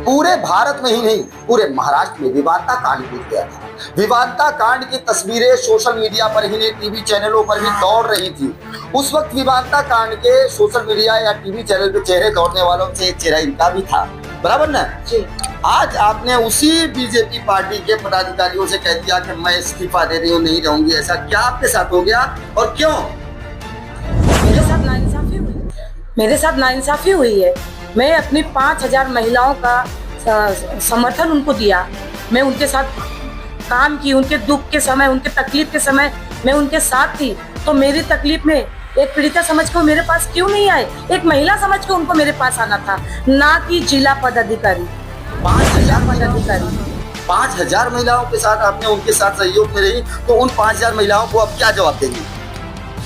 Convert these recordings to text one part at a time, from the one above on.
पूरे भारत में ही नहीं, पूरे महाराष्ट्र में विवादता कांड टूट गया था। विवादता कांड की तस्वीरें सोशल मीडिया पर ही नहीं, टीवी चैनलों पर भी दौड़ रही थी। उस वक्त विवादता कांड के सोशल मीडिया या टीवी चैनल पे चेहरे दौड़ने वालों से एक चेहरा इनका भी था, बराबर ना जी। आज आपने उसी बीजेपी पार्टी के पदाधिकारियों से कह दिया कि मैं इस्तीफा दे रही हूँ, नहीं रहूंगी। ऐसा क्या आपके साथ हो गया और क्यों? मेरे साथ नाइंसाफी हुई है। मैं अपनी 5,000 महिलाओं का समर्थन उनको दिया। मैं उनके साथ काम की, उनके दुख के समय, उनके तकलीफ के समय मैं उनके साथ थी। तो मेरी तकलीफ में एक पीड़िता समझ के मेरे पास क्यों नहीं आए? एक महिला समझ के उनको मेरे पास आना था, ना कि जिला पदाधिकारी। 5,000 पदाधिकारी, 5,000 महिलाओं के साथ आपने उनके साथ सहयोग में रही, तो उन 5,000 महिलाओं को अब क्या जवाब देंगे?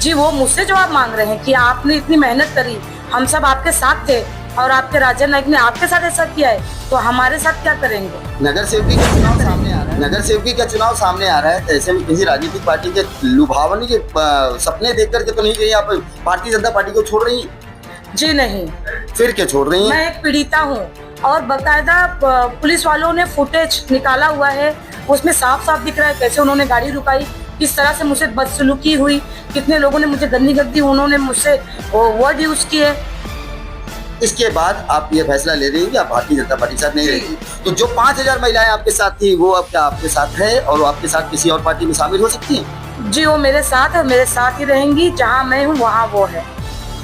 जी, वो मुझसे जवाब मांग रहे हैं कि आपने इतनी मेहनत करी, हम सब आपके साथ थे और आपके राजन नाईक ने आपके साथ ऐसा किया है, तो हमारे साथ क्या करेंगे? नगर सेवकी का चुनाव सामने आ रहा है, नगर सेवकी का चुनाव सामने आ रहा है। ऐसे में किसी राजनीतिक पार्टी के लुभावनी के सपने देख करके तो नहीं गई आप भारतीय जनता पार्टी को छोड़ रही? जी नहीं। फिर क्या छोड़ रही हैं? मैं एक पीड़िता हूँ और बकायदा पुलिस वालों ने फुटेज निकाला हुआ है, उसमें साफ साफ दिख रहा है कैसे उन्होंने गाड़ी रुकाई, किस तरह से मुझसे बदसलूकी हुई, कितने लोगों ने मुझे गंदी गंदी उन्होंने मुझसे वर्ड यूज किए। इसके बाद आप ये फैसला ले रही हैं कि आप भारतीय जनता पार्टी के साथ नहीं रहेगी। तो जो 5,000 महिलाएं आपके साथ थी, वो अब क्या आपके साथ है और वो आपके साथ किसी और पार्टी में शामिल हो सकती हैं? जी, वो मेरे साथ है, मेरे साथ ही रहेंगी। जहाँ मैं हूँ वहाँ वो है।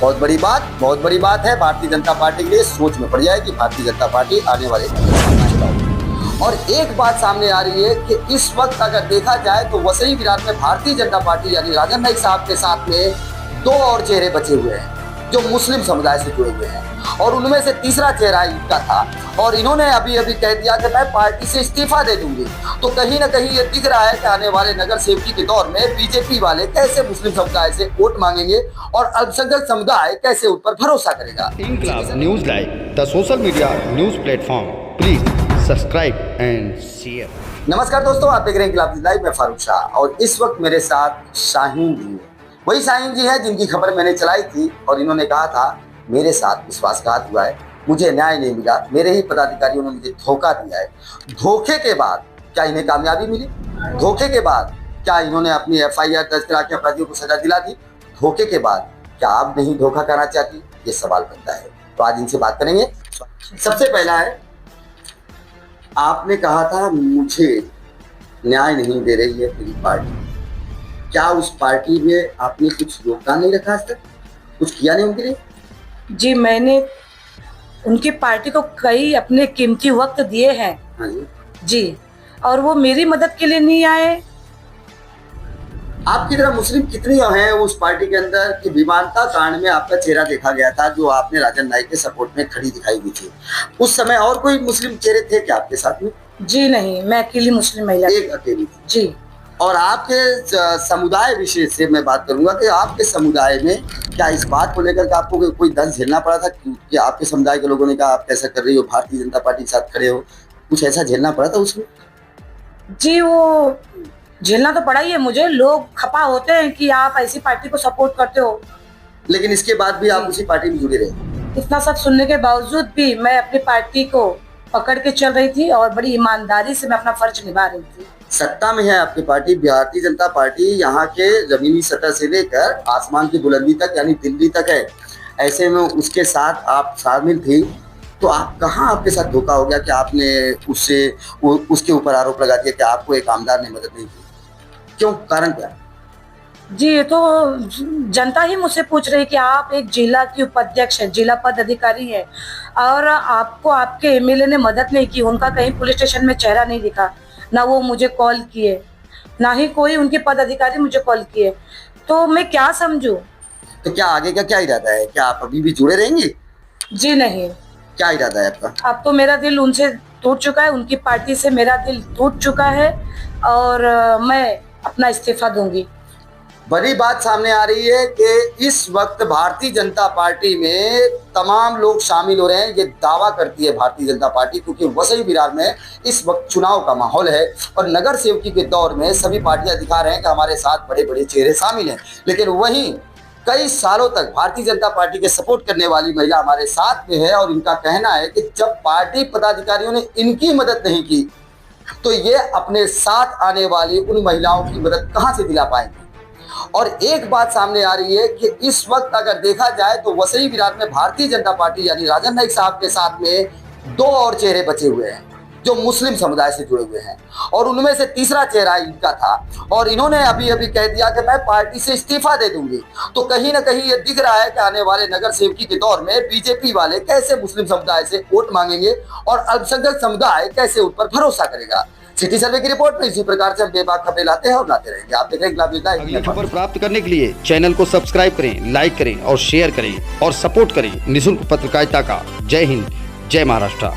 बहुत बड़ी बात है। भारतीय जनता पार्टी के लिए सोच में पड़ जाएगी भारतीय जनता पार्टी आने वाले चुनाव। और एक बात सामने आ रही है कि इस वक्त अगर देखा जाए तो वसई विरार में भारतीय जनता पार्टी यानी राजन नाईक साहब के साथ में 2 और चेहरे बचे हुए हैं जो मुस्लिम समुदाय से जुड़े हुए हैं, और उनमें से तीसरा चेहरा इनका था। और इन्होंने अभी कह दिया कि मैं पार्टी से इस्तीफा दे दूंगी। तो कहीं ना कहीं ये दिख रहा है कि आने वाले नगर सेवकी के दौर में बीजेपी वाले कैसे मुस्लिम समुदाय से वोट मांगेंगे और अल्पसंख्यक समुदाय कैसे उन पर भरोसा करेगा। इनकलाब news live, the social media news platform. Please subscribe and share. नमस्कार दोस्तों, आप देख रहे हैं इनकलाब न्यूज़ लाइव में फारूक शाह, और इस वक्त मेरे साथ शाहीन जी है। वही शाहीन जी है जिनकी खबर मैंने चलाई थी और इन्होंने कहा था मेरे साथ विश्वासघात हुआ है, मुझे न्याय नहीं मिला, मेरे ही पदाधिकारियों ने मुझे धोखा दिया है। धोखे के बाद क्या इन्हें कामयाबी मिली? धोखे के बाद क्या इन्होंने अपनी FIR दर्ज करा के अपराधियों को सजा दिला दी? धोखे के बाद क्या आप नहीं धोखा करना चाहती? ये सवाल बनता है। तो आज इनसे बात करेंगे। सबसे पहला है, आपने कहा था मुझे न्याय नहीं दे रही है तेरी पार्टी। क्या उस पार्टी में आपने कुछ योगदान नहीं रखा? आज तक कुछ किया नहीं उनके लिए? जी, मैंने उनकी पार्टी को कई अपने कीमती वक्त दिए हैं। हाँ जी। जी, और वो मेरी मदद के लिए नहीं आए। आपकी तरह मुस्लिम कितनी हैं उस पार्टी के अंदर कि विमानता कांड में आपका चेहरा देखा गया था, जो आपने राजन नाईक के सपोर्ट में खड़ी दिखाई दी थी। उस समय और कोई मुस्लिम चेहरे थे क्या आपके साथ में? जी नहीं, मैं अकेली मुस्लिम महिला। एक अकेली थी। जी। और आपके समुदाय विशेष से मैं बात करूंगा कि आपके समुदाय में क्या इस बात को लेकर के आपको कोई दर्द झेलना पड़ा था कि आपके समुदाय के लोगों ने कहा आप कैसा कर रही हो, भारतीय जनता पार्टी के साथ खड़े हो, कुछ ऐसा झेलना पड़ा था उसमें? जी, वो झेलना तो पड़ा ही है मुझे। लोग खपा होते हैं कि आप ऐसी पार्टी को सपोर्ट करते हो, लेकिन इसके बाद भी आप उसी पार्टी में जुड़े रहे। इतना सब सुनने के बावजूद भी मैं अपनी पार्टी को पकड़ के चल रही थी और बड़ी ईमानदारी से मैं अपना फर्ज निभा रही थी। सत्ता में है आपकी पार्टी, भारतीय जनता पार्टी, यहाँ के जमीनी सतह से लेकर आसमान की बुलंदी तक यानी दिल्ली तक है। ऐसे में उसके साथ आप शामिल थी, तो आप कहाँ आपके साथ धोखा हो गया कि आपने उसके ऊपर आरोप लगा दिया कि आपको एक आमदार ने मदद नहीं की? क्यों, कारण क्या? जी, ये तो जनता ही मुझसे पूछ रही कि आप एक जिला की उपाध्यक्ष है, जिला पद अधिकारी है, और आपको आपके MLA ने मदद नहीं की। उनका कहीं पुलिस स्टेशन में चेहरा नहीं दिखा, ना वो मुझे कॉल किए, ना ही कोई उनके पद अधिकारी मुझे कॉल किए। तो मैं क्या समझूं? तो क्या आगे का क्या इरादा है? क्या आप अभी भी जुड़े रहेंगे? जी नहीं। क्या इरादा है आपका? अब तो मेरा दिल उनसे टूट चुका है, उनकी पार्टी से मेरा दिल टूट चुका है और मैं अपना इस्तीफा दूंगी। बड़ी बात सामने आ रही है कि इस वक्त भारतीय जनता पार्टी में तमाम लोग शामिल हो रहे हैं। ये दावा करती है भारतीय जनता पार्टी, क्योंकि वसई विरार में इस वक्त चुनाव का माहौल है और नगर सेवकी के दौर में सभी पार्टियां दिखा रहे हैं कि हमारे साथ बड़े बड़े चेहरे शामिल हैं। लेकिन वहीं कई सालों तक भारतीय जनता पार्टी के सपोर्ट करने वाली महिला हमारे साथ में है और इनका कहना है कि जब पार्टी पदाधिकारियों ने इनकी मदद नहीं की तो ये अपने साथ आने वाली उन महिलाओं की मदद कहां से दिला पाएंगे। और एक बात सामने आ रही है कि इस वक्त अगर देखा जाए तो वसई विरार में भारतीय जनता पार्टी यानी राजन नाईक साहब के साथ में 2 और चेहरे बचे हुए हैं जो मुस्लिम समुदाय से जुड़े हुए हैं और उनमें से तीसरा चेहरा इनका था और इन्होंने अभी अभी कह दिया कि मैं पार्टी से इस्तीफा दे दूंगी। तो कहीं ना कहीं ये दिख रहा है कि आने वाले नगर सेवकी के दौर में बीजेपी वाले कैसे मुस्लिम समुदाय से वोट मांगेंगे और अल्पसंख्यक समुदाय कैसे उन पर भरोसा करेगा। सिटी सर्वे की रिपोर्ट में इसी प्रकार से हम बेबाक खबरें लाते हैं और लाते रहेंगे। आप देख रहे हैं अगली खबर प्राप्त करने के लिए चैनल को सब्सक्राइब करें, लाइक करें और शेयर करें और सपोर्ट करें निःशुल्क पत्रकारिता का। जय हिंद, जय महाराष्ट्र।